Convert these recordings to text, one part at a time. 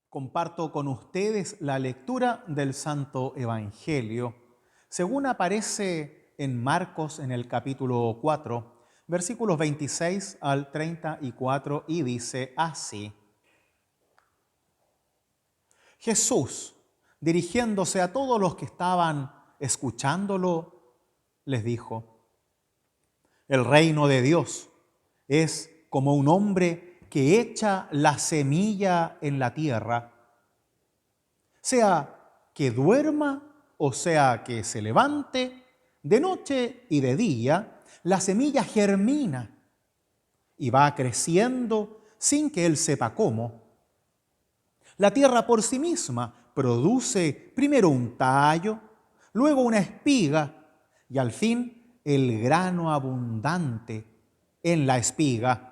Comparto con ustedes la lectura del Santo Evangelio, según aparece en Marcos en el capítulo 4, versículos 26 al 34, y dice así: Jesús, dirigiéndose a todos los que estaban escuchándolo, les dijo: El reino de Dios es como un hombre que echa la semilla en la tierra. Sea que duerma o sea que se levante, de noche y de día, la semilla germina y va creciendo sin que él sepa cómo. La tierra por sí misma produce primero un tallo, luego una espiga y al fin el grano abundante en la espiga.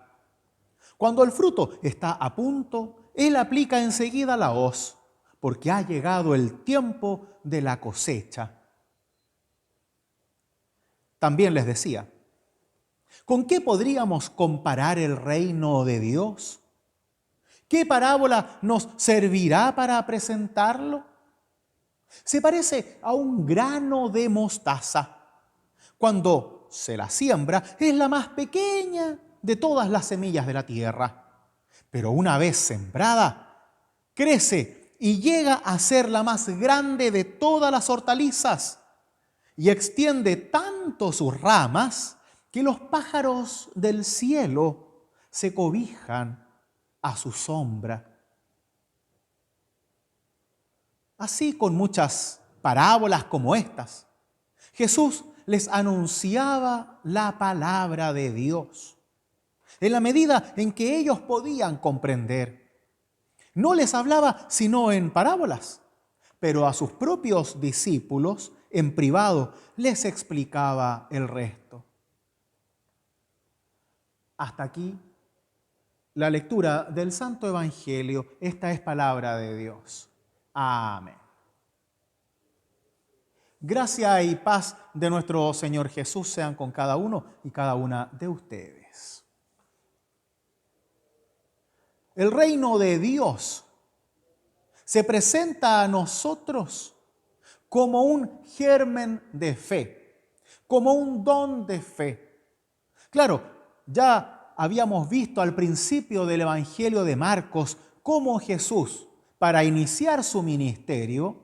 Cuando el fruto está a punto, él aplica enseguida la hoz, porque ha llegado el tiempo de la cosecha. También les decía: ¿con qué podríamos comparar el reino de Dios? ¿Qué parábola nos servirá para presentarlo? Se parece a un grano de mostaza. Cuando se la siembra, es la más pequeña de todas las semillas de la tierra. Pero una vez sembrada, crece y llega a ser la más grande de todas las hortalizas y extiende tanto sus ramas que los pájaros del cielo se cobijan a su sombra. Así, con muchas parábolas como estas, Jesús les anunciaba la palabra de Dios en la medida en que ellos podían comprender. No les hablaba sino en parábolas, pero a sus propios discípulos en privado les explicaba el resto. Hasta aquí la lectura del Santo Evangelio. Esta es palabra de Dios. Amén. Gracia y paz de nuestro Señor Jesús sean con cada uno y cada una de ustedes. El reino de Dios se presenta a nosotros como un germen de fe, como un don de fe. Claro, ya habíamos visto al principio del Evangelio de Marcos cómo Jesús, para iniciar su ministerio,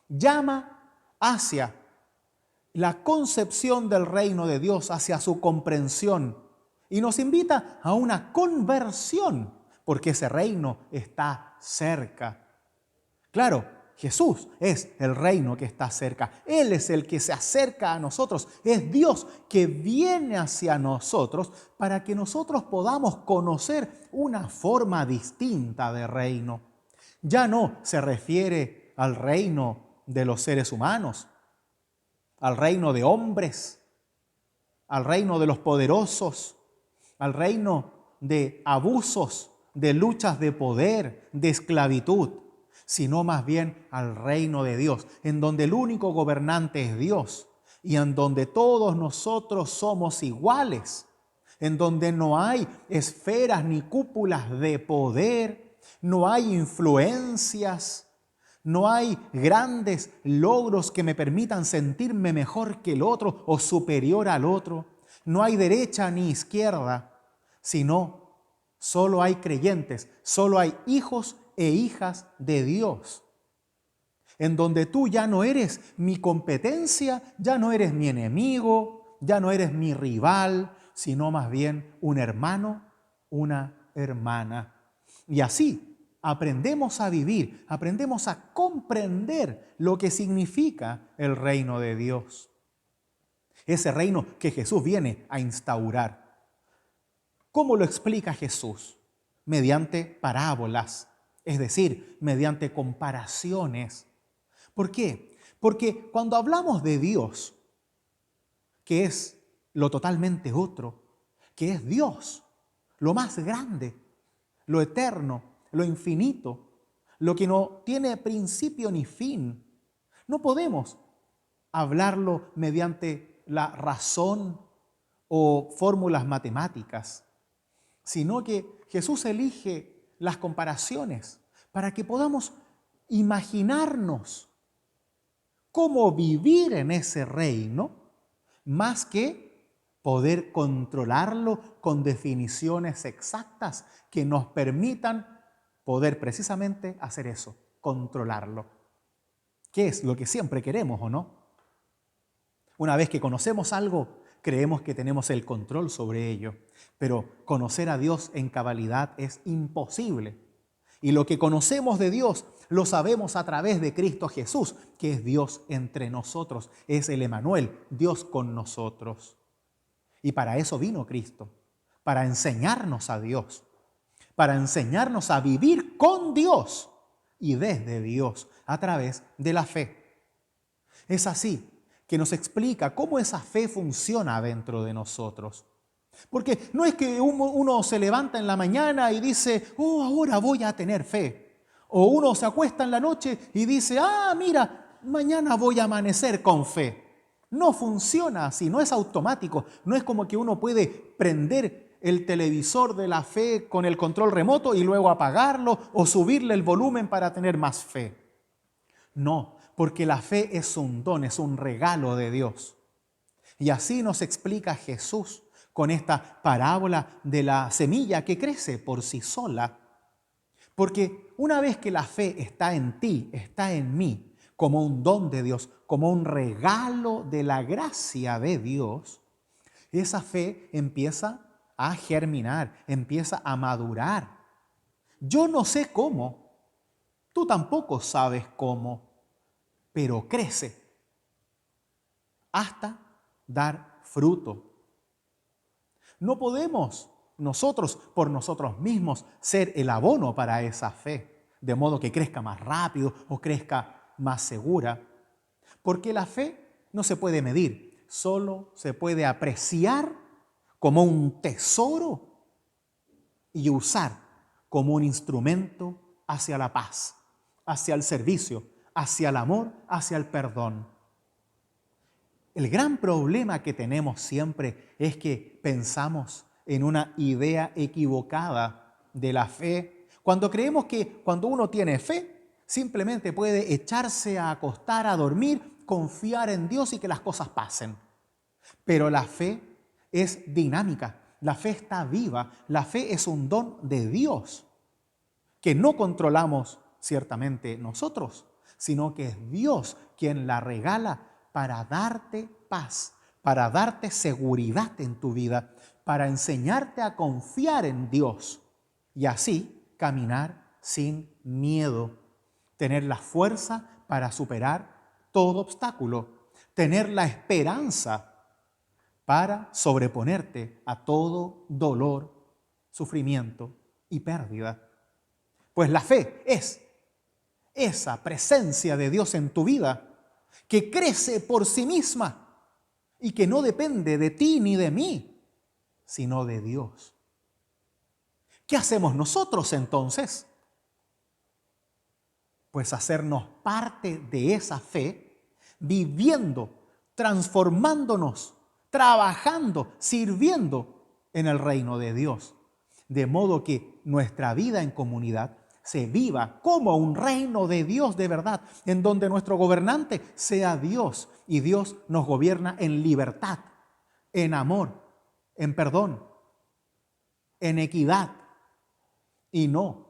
llama hacia la concepción del reino de Dios, hacia su comprensión, y nos invita a una conversión, porque ese reino está cerca. Claro, Jesús es el reino que está cerca. Él es el que se acerca a nosotros. Es Dios que viene hacia nosotros para que nosotros podamos conocer una forma distinta de reino. Ya no se refiere al reino de los seres humanos, al reino de hombres, al reino de los poderosos, al reino de abusos, de luchas de poder, de esclavitud, sino más bien al reino de Dios, en donde el único gobernante es Dios y en donde todos nosotros somos iguales, en donde no hay esferas ni cúpulas de poder, no hay influencias, no hay grandes logros que me permitan sentirme mejor que el otro o superior al otro. No hay derecha ni izquierda, sino solo hay creyentes, solo hay hijos e hijas de Dios. En donde tú ya no eres mi competencia, ya no eres mi enemigo, ya no eres mi rival, sino más bien un hermano, una hermana. Y así aprendemos a vivir, aprendemos a comprender lo que significa el reino de Dios. Ese reino que Jesús viene a instaurar. ¿Cómo lo explica Jesús? Mediante parábolas, es decir, mediante comparaciones. ¿Por qué? Porque cuando hablamos de Dios, que es lo totalmente otro, que es Dios, lo más grande, lo eterno, lo infinito, lo que no tiene principio ni fin, no podemos hablarlo mediante la razón o fórmulas matemáticas, sino que Jesús elige las comparaciones para que podamos imaginarnos cómo vivir en ese reino, más que poder controlarlo con definiciones exactas que nos permitan poder precisamente hacer eso, controlarlo. ¿Qué es lo que siempre queremos o no? Una vez que conocemos algo, creemos que tenemos el control sobre ello, pero conocer a Dios en cabalidad es imposible. Y lo que conocemos de Dios lo sabemos a través de Cristo Jesús, que es Dios entre nosotros, es el Emanuel, Dios con nosotros. Y para eso vino Cristo, para enseñarnos a Dios, para enseñarnos a vivir con Dios y desde Dios a través de la fe. Es así que nos explica cómo esa fe funciona dentro de nosotros. Porque no es que uno se levanta en la mañana y dice, oh, ahora voy a tener fe. O uno se acuesta en la noche y dice, mira, mañana voy a amanecer con fe. No funciona así, no es automático. No es como que uno puede prender el televisor de la fe con el control remoto y luego apagarlo o subirle el volumen para tener más fe. No, porque la fe es un don, es un regalo de Dios. Y así nos explica Jesús con esta parábola de la semilla que crece por sí sola. Porque una vez que la fe está en ti, está en mí, como un don de Dios, como un regalo de la gracia de Dios, esa fe empieza a germinar, empieza a madurar. Yo no sé cómo, tú tampoco sabes cómo, pero crece hasta dar fruto. No podemos nosotros por nosotros mismos ser el abono para esa fe, de modo que crezca más rápido o crezca más segura, porque la fe no se puede medir, solo se puede apreciar como un tesoro y usar como un instrumento hacia la paz, hacia el servicio, hacia el amor, hacia el perdón. El gran problema que tenemos siempre es que pensamos en una idea equivocada de la fe, cuando creemos que cuando uno tiene fe, simplemente puede echarse a acostar, a dormir, confiar en Dios y que las cosas pasen. Pero la fe es dinámica, la fe está viva, la fe es un don de Dios que no controlamos ciertamente nosotros, sino que es Dios quien la regala para darte paz, para darte seguridad en tu vida, para enseñarte a confiar en Dios y así caminar sin miedo, tener la fuerza para superar todo obstáculo, tener la esperanza para sobreponerte a todo dolor, sufrimiento y pérdida. Pues la fe es esa presencia de Dios en tu vida que crece por sí misma y que no depende de ti ni de mí, sino de Dios. ¿Qué hacemos nosotros entonces? Pues hacernos parte de esa fe, viviendo, transformándonos, trabajando, sirviendo en el reino de Dios. De modo que nuestra vida en comunidad se viva como un reino de Dios de verdad, en donde nuestro gobernante sea Dios y Dios nos gobierna en libertad, en amor, en perdón, en equidad y no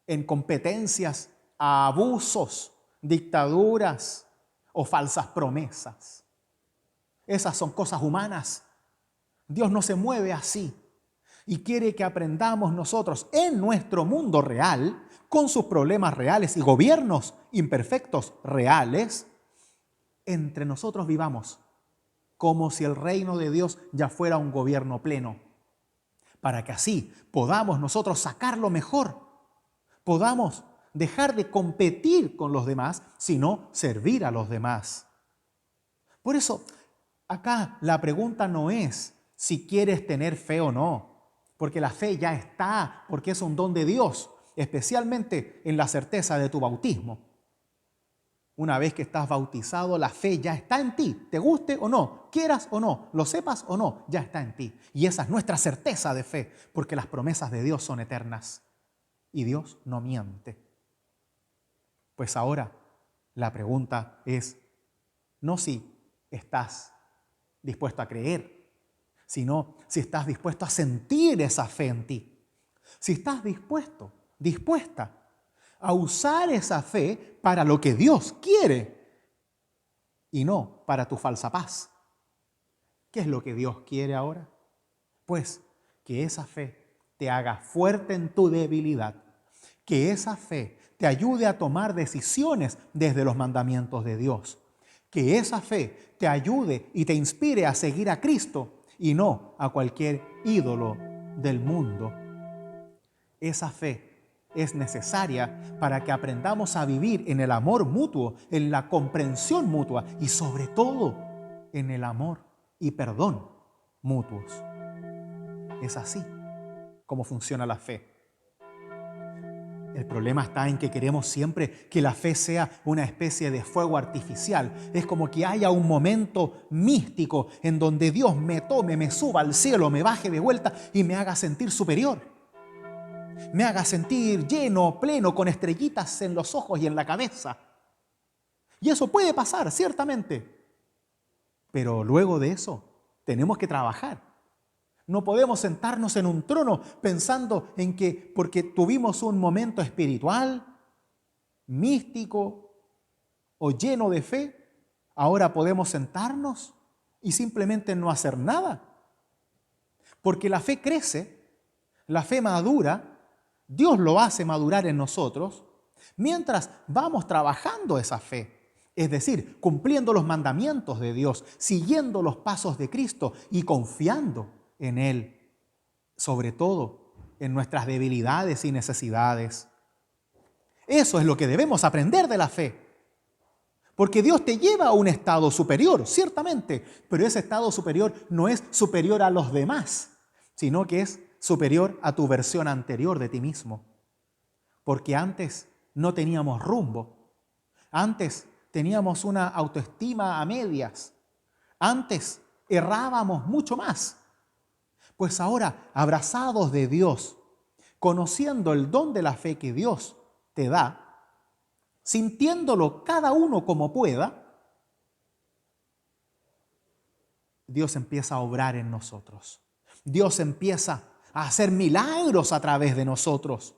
en competencias, abusos, dictaduras o falsas promesas. Esas son cosas humanas. Dios no se mueve así y quiere que aprendamos nosotros en nuestro mundo real, con sus problemas reales y gobiernos imperfectos reales, entre nosotros vivamos como si el reino de Dios ya fuera un gobierno pleno, para que así podamos nosotros sacar lo mejor, podamos dejar de competir con los demás, sino servir a los demás. Por eso, acá la pregunta no es si quieres tener fe o no, porque la fe ya está, porque es un don de Dios, especialmente en la certeza de tu bautismo. Una vez que estás bautizado, la fe ya está en ti, te guste o no, quieras o no, lo sepas o no, ya está en ti. Y esa es nuestra certeza de fe, porque las promesas de Dios son eternas y Dios no miente. Pues ahora la pregunta es no si estás dispuesto a creer, sino si estás dispuesto a sentir esa fe en ti. Si estás dispuesta a usar esa fe para lo que Dios quiere y no para tu falsa paz. ¿Qué es lo que Dios quiere ahora? Pues que esa fe te haga fuerte en tu debilidad, que esa fe te ayude a tomar decisiones desde los mandamientos de Dios, que esa fe te ayude y te inspire a seguir a Cristo y no a cualquier ídolo del mundo. Esa fe es necesaria para que aprendamos a vivir en el amor mutuo, en la comprensión mutua y sobre todo en el amor y perdón mutuos. Es así como funciona la fe. El problema está en que queremos siempre que la fe sea una especie de fuego artificial. Es como que haya un momento místico en donde Dios me tome, me suba al cielo, me baje de vuelta y me haga sentir superior. Me haga sentir lleno, pleno, con estrellitas en los ojos y en la cabeza. Y eso puede pasar, ciertamente. Pero luego de eso, tenemos que trabajar. No podemos sentarnos en un trono pensando en que porque tuvimos un momento espiritual, místico o lleno de fe, ahora podemos sentarnos y simplemente no hacer nada. Porque la fe crece, la fe madura, Dios lo hace madurar en nosotros, mientras vamos trabajando esa fe. Es decir, cumpliendo los mandamientos de Dios, siguiendo los pasos de Cristo y confiando en Él, sobre todo en nuestras debilidades y necesidades. Eso es lo que debemos aprender de la fe. Porque Dios te lleva a un estado superior, ciertamente, pero ese estado superior no es superior a los demás, sino que es superior a tu versión anterior de ti mismo. Porque antes no teníamos rumbo, antes teníamos una autoestima a medias, antes errábamos mucho más. Pues ahora, abrazados de Dios, conociendo el don de la fe que Dios te da, sintiéndolo cada uno como pueda, Dios empieza a obrar en nosotros. Dios empieza a hacer milagros a través de nosotros.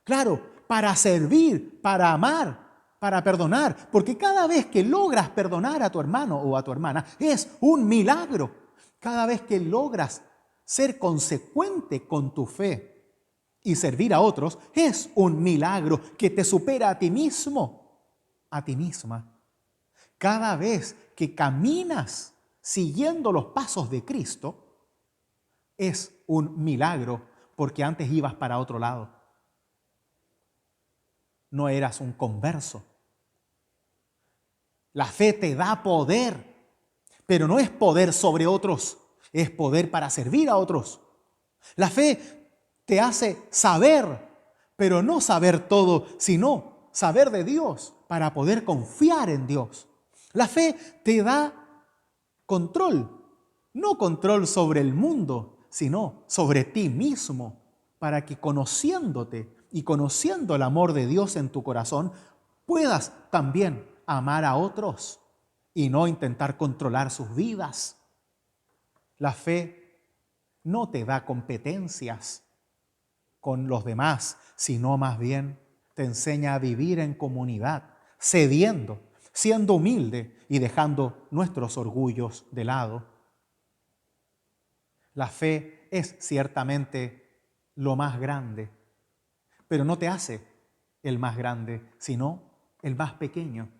Claro, para servir, para amar, para perdonar, porque cada vez que logras perdonar a tu hermano o a tu hermana, es un milagro. Cada vez que logras ser consecuente con tu fe y servir a otros, es un milagro que te supera a ti mismo, a ti misma. Cada vez que caminas siguiendo los pasos de Cristo, es un milagro, porque antes ibas para otro lado. No eras un converso. La fe te da poder, pero no es poder sobre otros, es poder para servir a otros. La fe te hace saber, pero no saber todo, sino saber de Dios para poder confiar en Dios. La fe te da control, no control sobre el mundo, sino sobre ti mismo, para que conociéndote y conociendo el amor de Dios en tu corazón, puedas también amar a otros y no intentar controlar sus vidas. La fe no te da competencias con los demás, sino más bien te enseña a vivir en comunidad, cediendo, siendo humilde y dejando nuestros orgullos de lado. La fe es ciertamente lo más grande, pero no te hace el más grande, sino el más pequeño,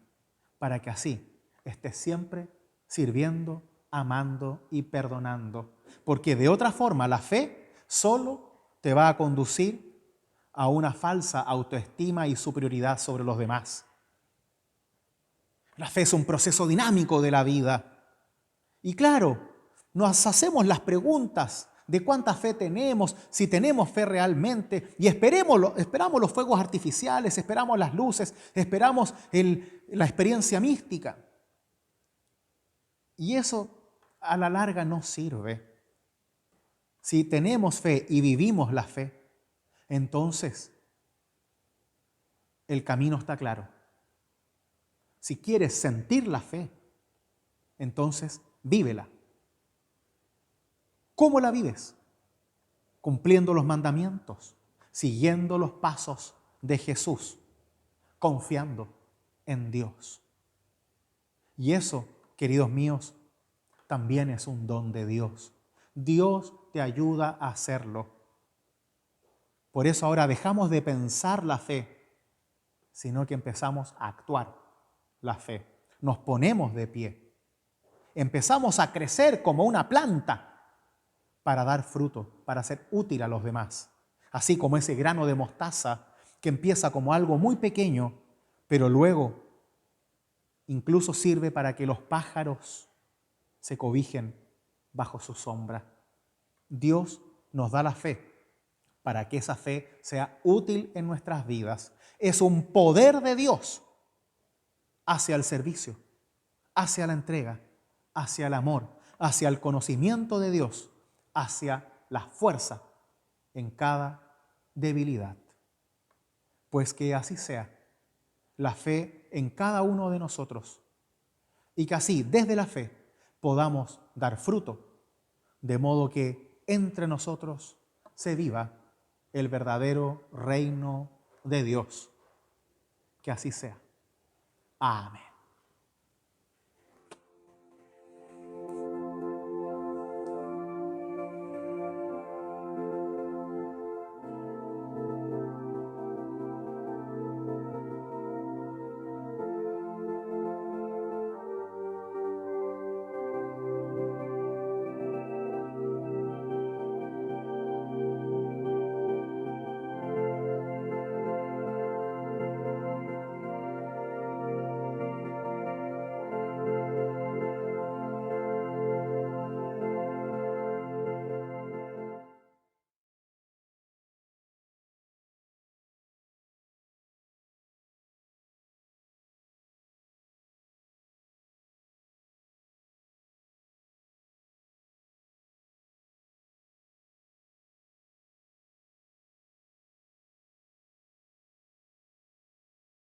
para que así estés siempre sirviendo, amando y perdonando. Porque de otra forma la fe solo te va a conducir a una falsa autoestima y superioridad sobre los demás. La fe es un proceso dinámico de la vida. Y claro, nos hacemos las preguntas de cuánta fe tenemos, si tenemos fe realmente, y esperamos los fuegos artificiales, esperamos las luces, esperamos la experiencia mística. Y eso a la larga no sirve. Si tenemos fe y vivimos la fe, entonces el camino está claro. Si quieres sentir la fe, entonces vívela. ¿Cómo la vives? Cumpliendo los mandamientos, siguiendo los pasos de Jesús, confiando en Dios. Y eso, queridos míos, también es un don de Dios. Dios te ayuda a hacerlo. Por eso ahora dejamos de pensar la fe, sino que empezamos a actuar la fe. Nos ponemos de pie. Empezamos a crecer como una planta para dar fruto, para ser útil a los demás. Así como ese grano de mostaza que empieza como algo muy pequeño, pero luego incluso sirve para que los pájaros se cobijen bajo su sombra. Dios nos da la fe para que esa fe sea útil en nuestras vidas. Es un poder de Dios hacia el servicio, hacia la entrega, hacia el amor, hacia el conocimiento de Dios, hacia la fuerza en cada debilidad. Pues que así sea la fe en cada uno de nosotros y que así desde la fe podamos dar fruto, de modo que entre nosotros se viva el verdadero reino de Dios. Que así sea. Amén.